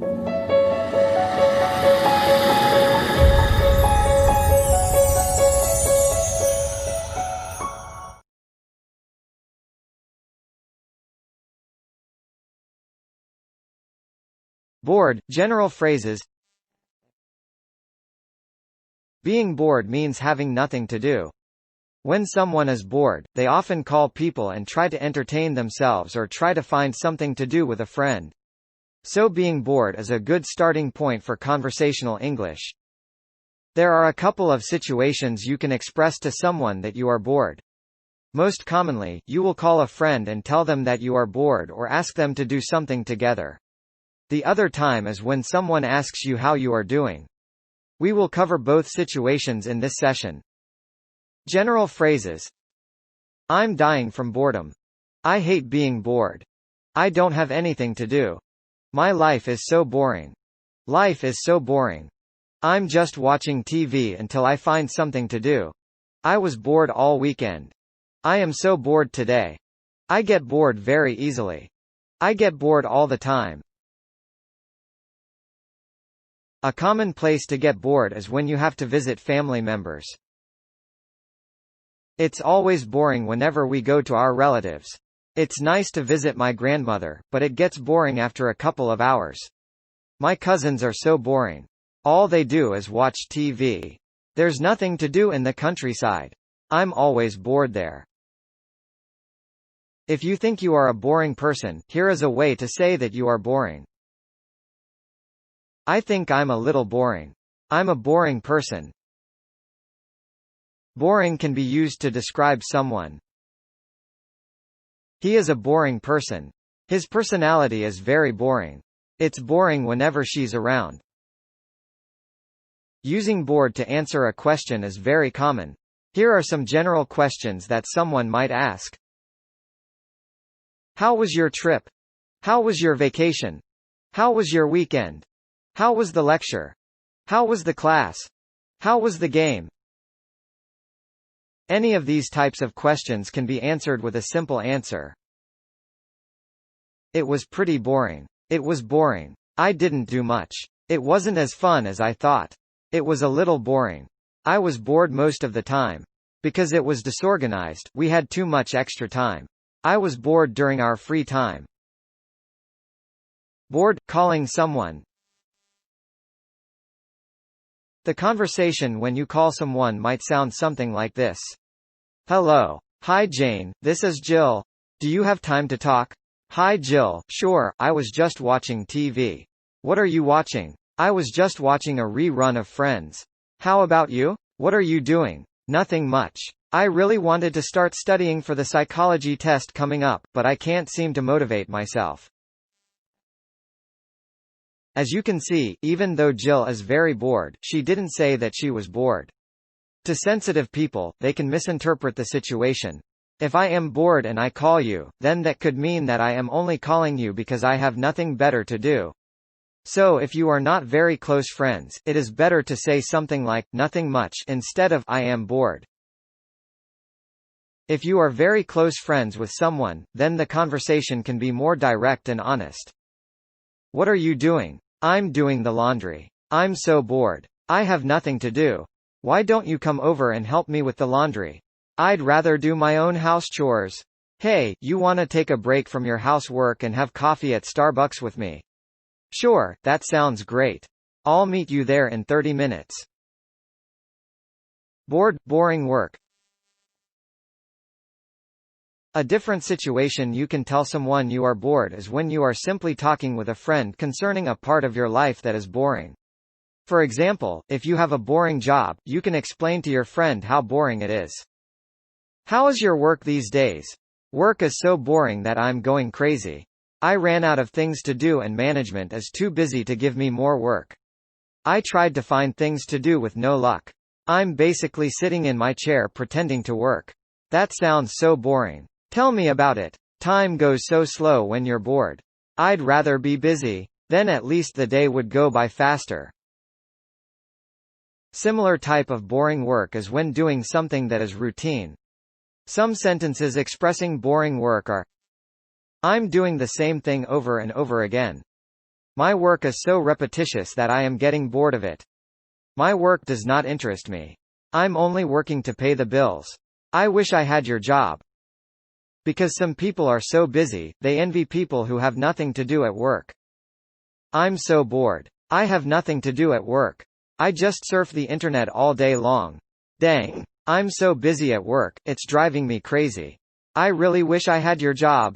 Bored. General phrases. Being bored means having nothing to do. When someone is bored, they often call people and try to entertain themselves or try to find something to do with a friend. So being bored is a good starting point for conversational English. There are a couple of situations you can express to someone that you are bored. Most commonly, you will call a friend and tell them that you are bored or ask them to do something together. The other time is when someone asks you how you are doing. We will cover both situations in this session. General phrases. I'm dying from boredom. I hate being bored. I don't have anything to do. My life is so boring. Life is so boring. I'm just watching TV until I find something to do. I was bored all weekend. I am so bored today. I get bored very easily. I get bored all the time. A common place to get bored is when you have to visit family members. It's always boring whenever we go to our relatives. It's nice to visit my grandmother, but it gets boring after a couple of hours. My cousins are so boring. All they do is watch TV. There's nothing to do in the countryside. I'm always bored there. If you think you are a boring person, here is a way to say that you are boring. I think I'm a little boring. I'm a boring person. Boring can be used to describe someone. He is a boring person. His personality is very boring. It's boring whenever she's around. Using bored to answer a question is very common. Here are some general questions that someone might ask. How was your trip? How was your vacation? How was your weekend? How was the lecture? How was the class? How was the game? Any of these types of questions can be answered with a simple answer. It was pretty boring. It was boring. I didn't do much. It wasn't as fun as I thought. It was a little boring. I was bored most of the time. Because it was disorganized, we had too much extra time. I was bored during our free time. Bored. Calling someone. The conversation when you call someone might sound something like this. Hello. Hi Jane, this is Jill. Do you have time to talk? Hi Jill, sure, I was just watching TV. What are you watching? I was just watching a rerun of Friends. How about you? What are you doing? Nothing much. I really wanted to start studying for the psychology test coming up, but I can't seem to motivate myself. As you can see, even though Jill is very bored, she didn't say that she was bored. To sensitive people, they can misinterpret the situation. If I am bored and I call you, then that could mean that I am only calling you because I have nothing better to do. So if you are not very close friends, it is better to say something like, nothing much, instead of, I am bored. If you are very close friends with someone, then the conversation can be more direct and honest. What are you doing? I'm doing the laundry. I'm so bored. I have nothing to do. Why don't you come over and help me with the laundry? I'd rather do my own house chores. Hey, you wanna take a break from your housework and have coffee at Starbucks with me? Sure, that sounds great. I'll meet you there in 30 minutes. Bored, boring work. A different situation you can tell someone you are bored is when you are simply talking with a friend concerning a part of your life that is boring. For example, if you have a boring job, you can explain to your friend how boring it is. How is your work these days? Work is so boring that I'm going crazy. I ran out of things to do and management is too busy to give me more work. I tried to find things to do with no luck. I'm basically sitting in my chair pretending to work. That sounds so boring. Tell me about it. Time goes so slow when you're bored. I'd rather be busy. Then at least the day would go by faster. Similar type of boring work is when doing something that is routine. Some sentences expressing boring work are: I'm doing the same thing over and over again. My work is so repetitious that I am getting bored of it. My work does not interest me. I'm only working to pay the bills. I wish I had your job. Because some people are so busy, they envy people who have nothing to do at work. I'm so bored. I have nothing to do at work. I just surf the internet all day long. Dang. I'm so busy at work, it's driving me crazy. I really wish I had your job.